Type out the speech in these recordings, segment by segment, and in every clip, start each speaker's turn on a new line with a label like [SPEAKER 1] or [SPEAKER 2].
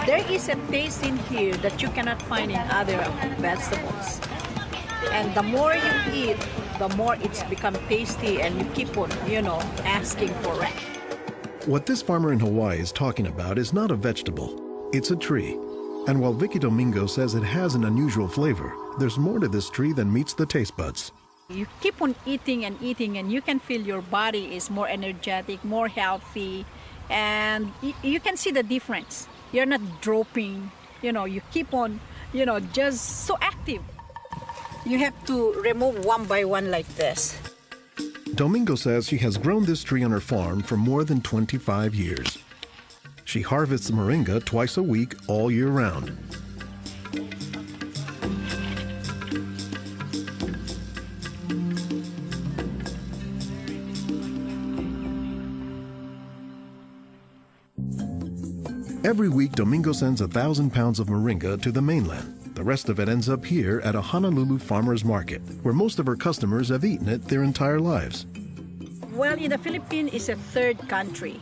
[SPEAKER 1] There is a taste in here that you cannot find in other vegetables. And the more you eat, the more it's become tasty and you keep on, asking for it.
[SPEAKER 2] What this farmer in Hawaii is talking about is not a vegetable, it's a tree. And while Vicky Domingo says it has an unusual flavor, there's more to this tree than meets the taste buds.
[SPEAKER 1] You keep on eating and eating and you can feel your body is more energetic, more healthy, and you can see the difference. You're not dropping, you keep on, just so active. You have to remove one by one like this.
[SPEAKER 2] Domingo says she has grown this tree on her farm for more than 25 years. She harvests moringa twice a week all year round. Every week, Domingo sends 1,000 pounds of moringa to the mainland. The rest of it ends up here at a Honolulu farmer's market, where most of her customers have eaten it their entire lives.
[SPEAKER 1] Well, in the Philippines, it's a third country.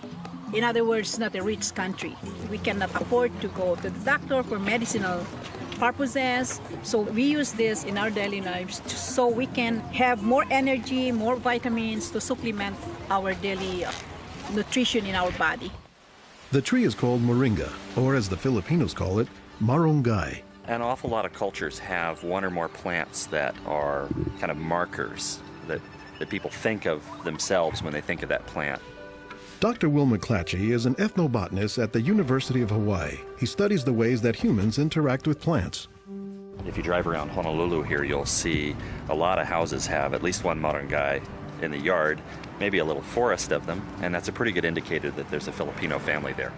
[SPEAKER 1] In other words, not a rich country. We cannot afford to go to the doctor for medicinal purposes. So we use this in our daily lives so we can have more energy, more vitamins to supplement our daily nutrition in our body.
[SPEAKER 2] The tree is called moringa, or as the Filipinos call it, marunggay.
[SPEAKER 3] An awful lot of cultures have one or more plants that are kind of markers that people think of themselves when they think of that plant.
[SPEAKER 2] Dr. Will McClatchy is an ethnobotanist at the University of Hawaii. He studies the ways that humans interact with plants.
[SPEAKER 3] If you drive around Honolulu here, you'll see a lot of houses have at least one marunggay in the yard, maybe a little forest of them, and that's a pretty good indicator that there's a Filipino family there.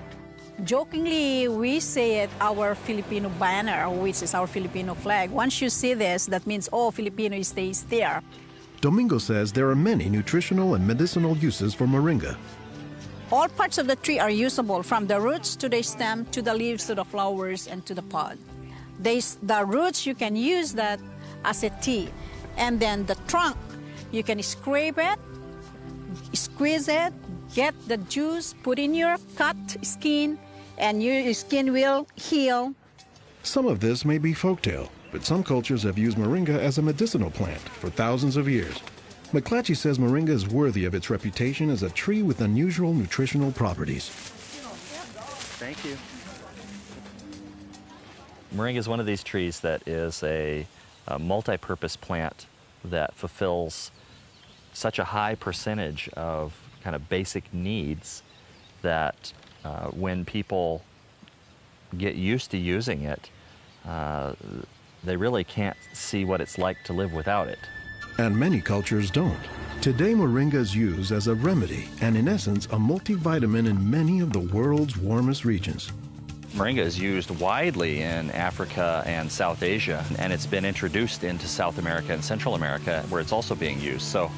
[SPEAKER 1] Jokingly, we say it our Filipino banner, which is our Filipino flag. Once you see this, that means all Filipino stays there.
[SPEAKER 2] Domingo says there are many nutritional and medicinal uses for moringa.
[SPEAKER 1] All parts of the tree are usable, from the roots to the stem, to the leaves, to the flowers, and to the pod. The roots, you can use that as a tea. And then the trunk, you can scrape it, squeeze it, get the juice, put in your cut skin, and your skin will heal.
[SPEAKER 2] Some of this may be folktale, but some cultures have used moringa as a medicinal plant for thousands of years. McClatchy says moringa is worthy of its reputation as a tree with unusual nutritional properties.
[SPEAKER 3] Thank you. Moringa is one of these trees that is a multi-purpose plant that fulfills such a high percentage of kind of basic needs that when people get used to using it, they really can't see what it's like to live without it.
[SPEAKER 2] And many cultures don't. Today, moringa is used as a remedy and, in essence, a multivitamin in many of the world's warmest regions.
[SPEAKER 3] Moringa is used widely in Africa and South Asia, and it's been introduced into South America and Central America, where it's also being used. So,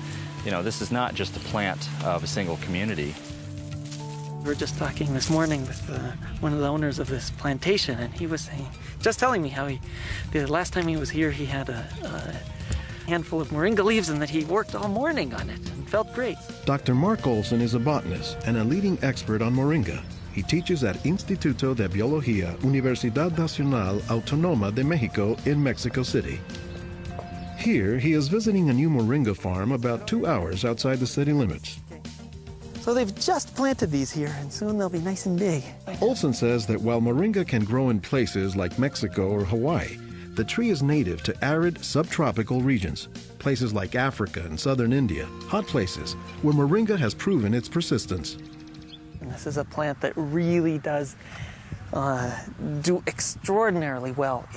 [SPEAKER 3] this is not just a plant of a single community.
[SPEAKER 4] We were just talking this morning with one of the owners of this plantation, and he was telling me how the last time he was here, he had a handful of moringa leaves and that he worked all morning on it and felt great.
[SPEAKER 2] Dr. Mark Olson is a botanist and a leading expert on moringa. He teaches at Instituto de Biología, Universidad Nacional Autónoma de México in Mexico City. Here, he is visiting a new moringa farm about 2 hours outside the city limits.
[SPEAKER 4] So they've just planted these here, and soon they'll be nice and big.
[SPEAKER 2] Olson says that while moringa can grow in places like Mexico or Hawaii, the tree is native to arid subtropical regions, places like Africa and southern India, hot places where moringa has proven its persistence.
[SPEAKER 4] And this is a plant that really does do extraordinarily well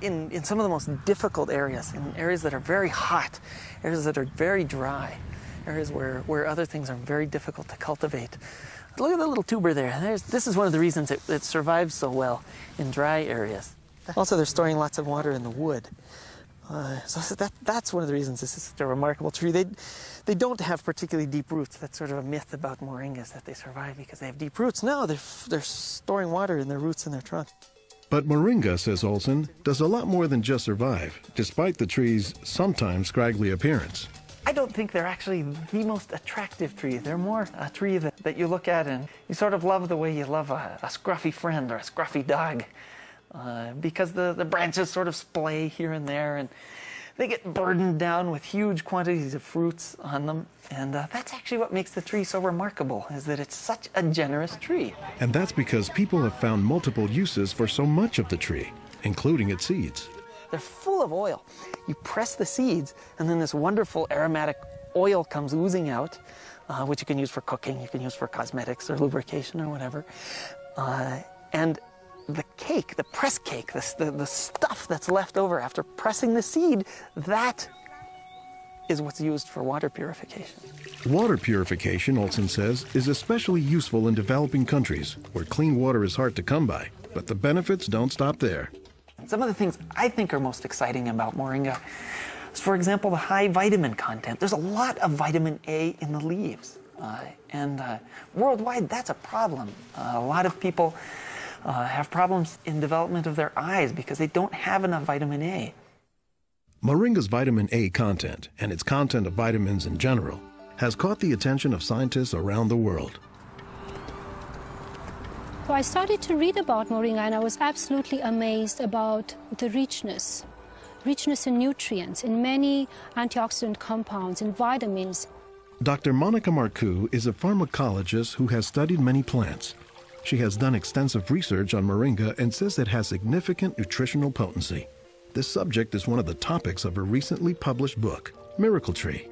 [SPEAKER 4] in some of the most difficult areas, in areas that are very hot, areas that are very dry, areas where other things are very difficult to cultivate. Look at the little tuber there. This is one of the reasons it survives so well in dry areas. Also, they're storing lots of water in the wood. So that's one of the reasons this is such a remarkable tree. They don't have particularly deep roots. That's sort of a myth about moringas, that they survive because they have deep roots. No, they're storing water in their roots and their trunk.
[SPEAKER 2] But moringa, says Olson, does a lot more than just survive, despite the tree's sometimes scraggly appearance.
[SPEAKER 4] I don't think they're actually the most attractive tree. They're more a tree that you look at and you sort of love the way you love a scruffy friend or a scruffy dog. Because the branches sort of splay here and there, and they get burdened down with huge quantities of fruits on them. And that's actually what makes the tree so remarkable, is that it's such a generous tree.
[SPEAKER 2] And that's because people have found multiple uses for so much of the tree, including its seeds.
[SPEAKER 4] They're full of oil. You press the seeds, and then this wonderful aromatic oil comes oozing out, which you can use for cooking, you can use for cosmetics or lubrication or whatever. And the cake, the press cake, the stuff that's left over after pressing the seed, that is what's used for water purification.
[SPEAKER 2] Water purification, Olson says, is especially useful in developing countries where clean water is hard to come by. But the benefits don't stop there.
[SPEAKER 4] Some of the things I think are most exciting about Moringa is, for example, the high vitamin content. There's a lot of vitamin A in the leaves. And worldwide, that's a problem. A lot of people have problems in development of their eyes because they don't have enough vitamin A.
[SPEAKER 2] Moringa's vitamin A content, and its content of vitamins in general, has caught the attention of scientists around the world.
[SPEAKER 5] So I started to read about Moringa, and I was absolutely amazed about the richness in nutrients, in many antioxidant compounds, in vitamins.
[SPEAKER 2] Dr. Monica Marcoux is a pharmacologist who has studied many plants. She has done extensive research on Moringa and says it has significant nutritional potency. This subject is one of the topics of her recently published book, Miracle Tree.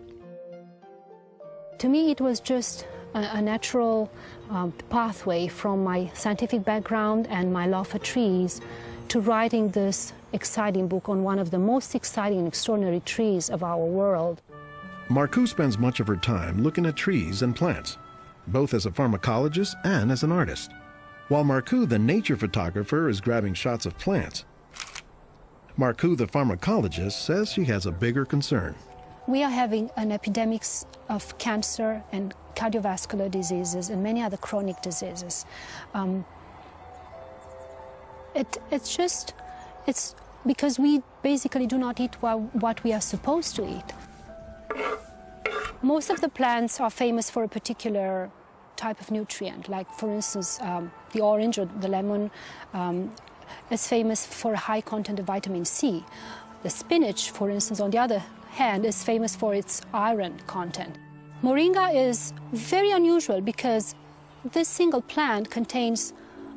[SPEAKER 5] To me, it was just a natural pathway from my scientific background and my love for trees to writing this exciting book on one of the most exciting and extraordinary trees of our world.
[SPEAKER 2] Marcoux spends much of her time looking at trees and plants, both as a pharmacologist and as an artist. While Marcoux, the nature photographer, is grabbing shots of plants, Marcoux, the pharmacologist, says she has a bigger concern.
[SPEAKER 5] We are having an epidemic of cancer and cardiovascular diseases and many other chronic diseases. It's because we basically do not eat what we are supposed to eat. Most of the plants are famous for a particular type of nutrient, like for instance the orange or the lemon is famous for a high content of vitamin C. The spinach, for instance, on the other hand, is famous for its iron content. Moringa is very unusual because this single plant contains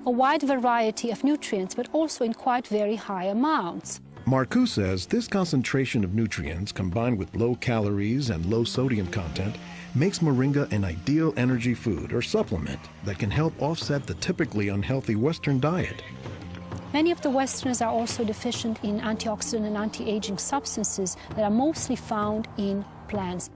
[SPEAKER 5] a wide variety of nutrients, but also in quite very high amounts.
[SPEAKER 2] Marcoux says this concentration of nutrients, combined with low calories and low sodium content, makes Moringa an ideal energy food or supplement that can help offset the typically unhealthy Western diet.
[SPEAKER 5] Many of the Westerners are also deficient in antioxidant and anti-aging substances that are mostly found in plants.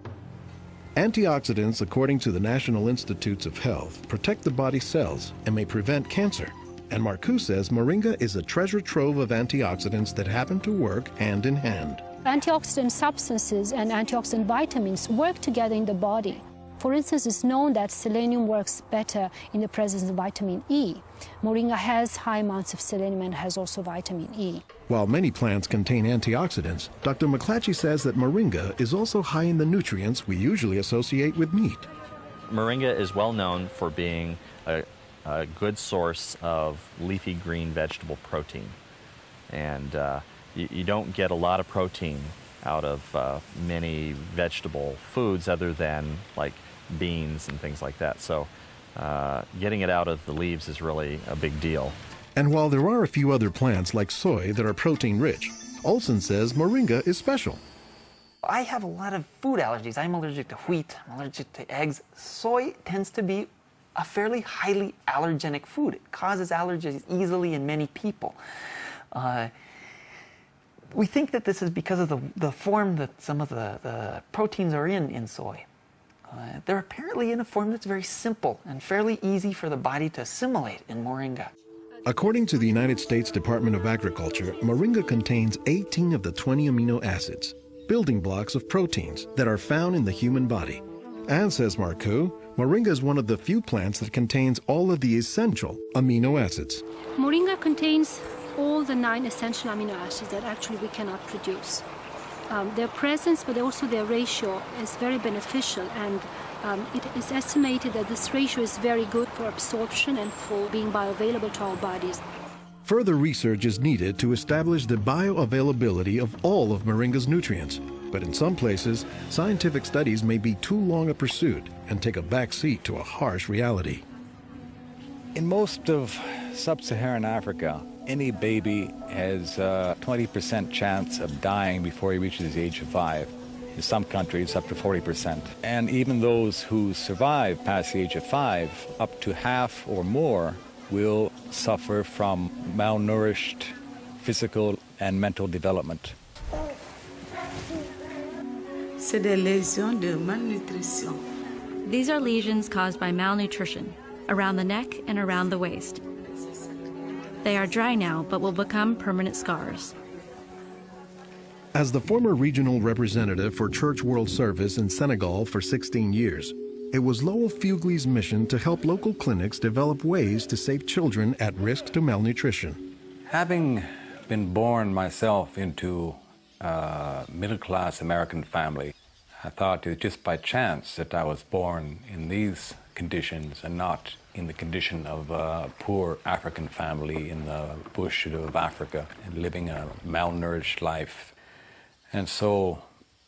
[SPEAKER 2] Antioxidants, according to the National Institutes of Health, protect the body's cells and may prevent cancer. And Marcoux says Moringa is a treasure trove of antioxidants that happen to work hand in hand.
[SPEAKER 5] Antioxidant substances and antioxidant vitamins work together in the body. For instance, it's known that selenium works better in the presence of vitamin E. Moringa has high amounts of selenium and has also vitamin E.
[SPEAKER 2] While many plants contain antioxidants, Dr. McClatchy says that Moringa is also high in the nutrients we usually associate with meat.
[SPEAKER 3] Moringa is well known for being a good source of leafy green vegetable protein. And you don't get a lot of protein out of many vegetable foods other than like beans and things like that. So getting it out of the leaves is really a big deal.
[SPEAKER 2] And while there are a few other plants like soy that are protein rich, Olson says Moringa is special.
[SPEAKER 4] I have a lot of food allergies. I'm allergic to wheat, I'm allergic to eggs. Soy tends to be a fairly highly allergenic food. It causes allergies easily in many people. We think that this is because of the form that some of the proteins are in soy. They're apparently in a form that's very simple and fairly easy for the body to assimilate in Moringa.
[SPEAKER 2] According to the United States Department of Agriculture, Moringa contains 18 of the 20 amino acids, building blocks of proteins that are found in the human body. And, says Marcoux, Moringa is one of the few plants that contains all of the essential amino acids.
[SPEAKER 5] Moringa contains all the 9 essential amino acids that actually we cannot produce. Their presence, but also their ratio, is very beneficial, and it is estimated that this ratio is very good for absorption and for being bioavailable to our bodies.
[SPEAKER 2] Further research is needed to establish the bioavailability of all of moringa's nutrients. But in some places, scientific studies may be too long a pursuit and take a back seat to a harsh reality.
[SPEAKER 6] In most of sub-Saharan Africa, any baby has a 20% chance of dying before he reaches the age of 5. In some countries, up to 40%. And even those who survive past the age of 5, up to half or more will suffer from malnourished physical and mental development.
[SPEAKER 7] C'est des lésions de malnutrition.
[SPEAKER 8] These are lesions caused by malnutrition around the neck and around the waist. They are dry now, but will become permanent scars.
[SPEAKER 2] As the former regional representative for Church World Service in Senegal for 16 years, it was Lowell Fugley's mission to help local clinics develop ways to save children at risk to malnutrition.
[SPEAKER 6] Having been born myself into a middle-class American family, I thought it was just by chance that I was born in these conditions and not in the condition of a poor African family in the bush of Africa and living a malnourished life. And so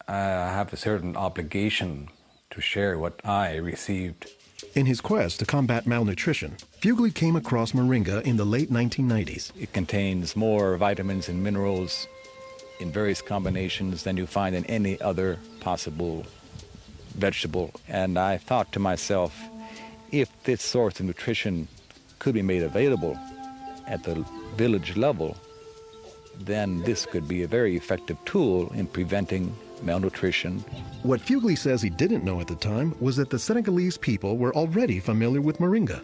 [SPEAKER 6] I have a certain obligation to share what I received.
[SPEAKER 2] In his quest to combat malnutrition, Fugley came across moringa in the late 1990s.
[SPEAKER 6] It contains more vitamins and minerals in various combinations than you find in any other possible vegetable. And I thought to myself, if this source of nutrition could be made available at the village level, then this could be a very effective tool in preventing malnutrition.
[SPEAKER 2] What Fugley says he didn't know at the time was that the Senegalese people were already familiar with moringa.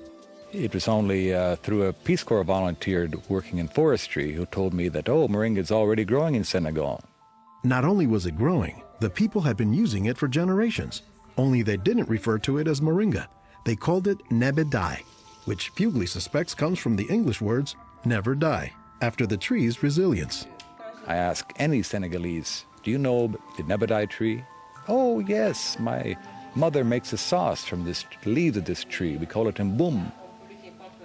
[SPEAKER 6] It was only through a Peace Corps volunteer working in forestry who told me that, oh, moringa is already growing in Senegal.
[SPEAKER 2] Not only was it growing, the people had been using it for generations, only they didn't refer to it as moringa. They called it nebedai, which Fugley suspects comes from the English words never die, after the tree's resilience.
[SPEAKER 6] I ask any Senegalese, do you know the nebedai tree? Oh, yes, my mother makes a sauce from the leaves of this tree. We call it mboum.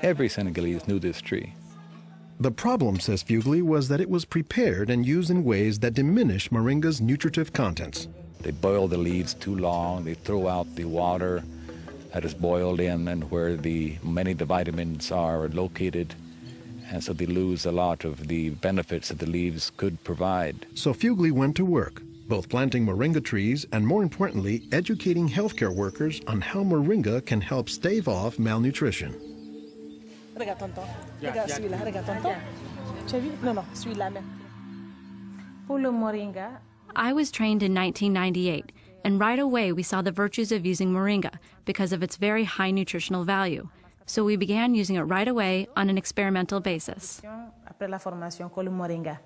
[SPEAKER 6] Every Senegalese knew this tree.
[SPEAKER 2] The problem, says Fugley, was that it was prepared and used in ways that diminish moringa's nutritive contents.
[SPEAKER 6] They boil the leaves too long, they throw out the water that is boiled in and where many of the vitamins are located, and so they lose a lot of the benefits that the leaves could provide.
[SPEAKER 2] So Fugley went to work, both planting moringa trees and, more importantly, educating healthcare workers on how moringa can help stave off malnutrition.
[SPEAKER 9] Regarde tonton. Regarde celui-là. Regarde tonton. Tu as vu? Non, non, celui-là même. Pour le moringa.
[SPEAKER 8] I was trained in 1998, and right away we saw the virtues of using moringa because of its very high nutritional value. So we began using it right away on an experimental basis.
[SPEAKER 9] Après la formation, con le moringa.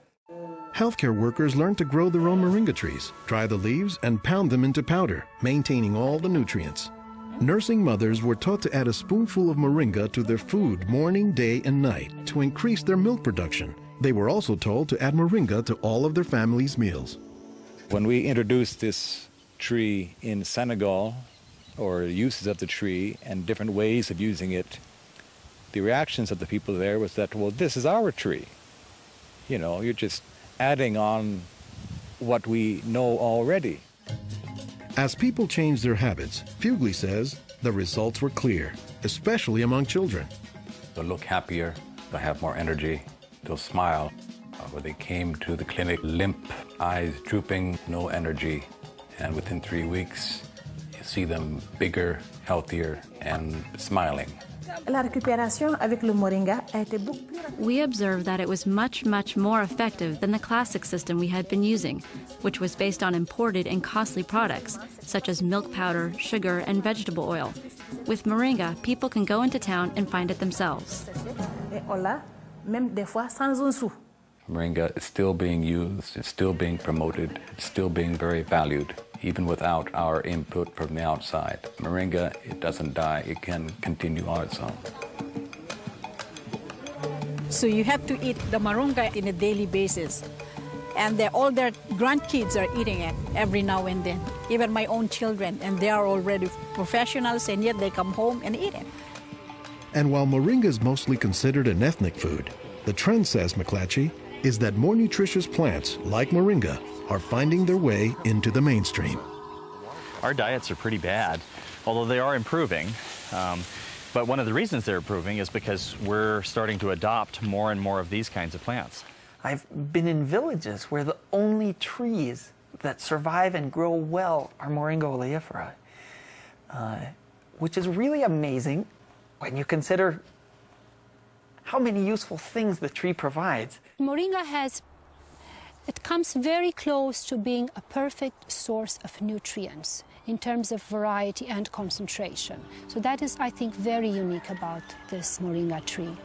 [SPEAKER 2] Healthcare workers learned to grow their own moringa trees, dry the leaves, and pound them into powder, maintaining all the nutrients. Nursing mothers were taught to add a spoonful of moringa to their food morning, day, and night to increase their milk production. They were also told to add moringa to all of their family's meals.
[SPEAKER 6] When we introduced this tree in Senegal, or uses of the tree and different ways of using it, the reactions of the people there was that, well, this is our tree. You know, you're just adding on what we know already.
[SPEAKER 2] As people changed their habits, Fugley says the results were clear, especially among children.
[SPEAKER 6] They'll look happier, they'll have more energy, they'll smile. When they came to the clinic, limp, eyes drooping, no energy, and within 3 weeks, you see them bigger, healthier, and smiling.
[SPEAKER 9] La récupération avec le moringa a été beaucoup plus rapide.
[SPEAKER 8] We observed that it was much, much more effective than the classic system we had been using, which was based on imported and costly products, such as milk powder, sugar, and vegetable oil. With moringa, people can go into town and find it themselves.
[SPEAKER 9] Et on l'a, même des fois sans un sou.
[SPEAKER 6] Moringa is still being used, it's still being promoted, it's still being very valued, even without our input from the outside. Moringa, it doesn't die, it can continue on its own.
[SPEAKER 1] So you have to eat the moringa on a daily basis. And all their grandkids are eating it every now and then, even my own children, and they are already professionals, and yet they come home and eat it.
[SPEAKER 2] And while moringa is mostly considered an ethnic food, the trend, says McClatchy, is that more nutritious plants, like moringa, are finding their way into the mainstream.
[SPEAKER 3] Our diets are pretty bad, although they are improving. But one of the reasons they're improving is because we're starting to adopt more and more of these kinds of plants.
[SPEAKER 4] I've been in villages where the only trees that survive and grow well are Moringa oleifera, which is really amazing when you consider how many useful things the tree provides.
[SPEAKER 5] Moringa it comes very close to being a perfect source of nutrients in terms of variety and concentration. So that is, I think, very unique about this moringa tree.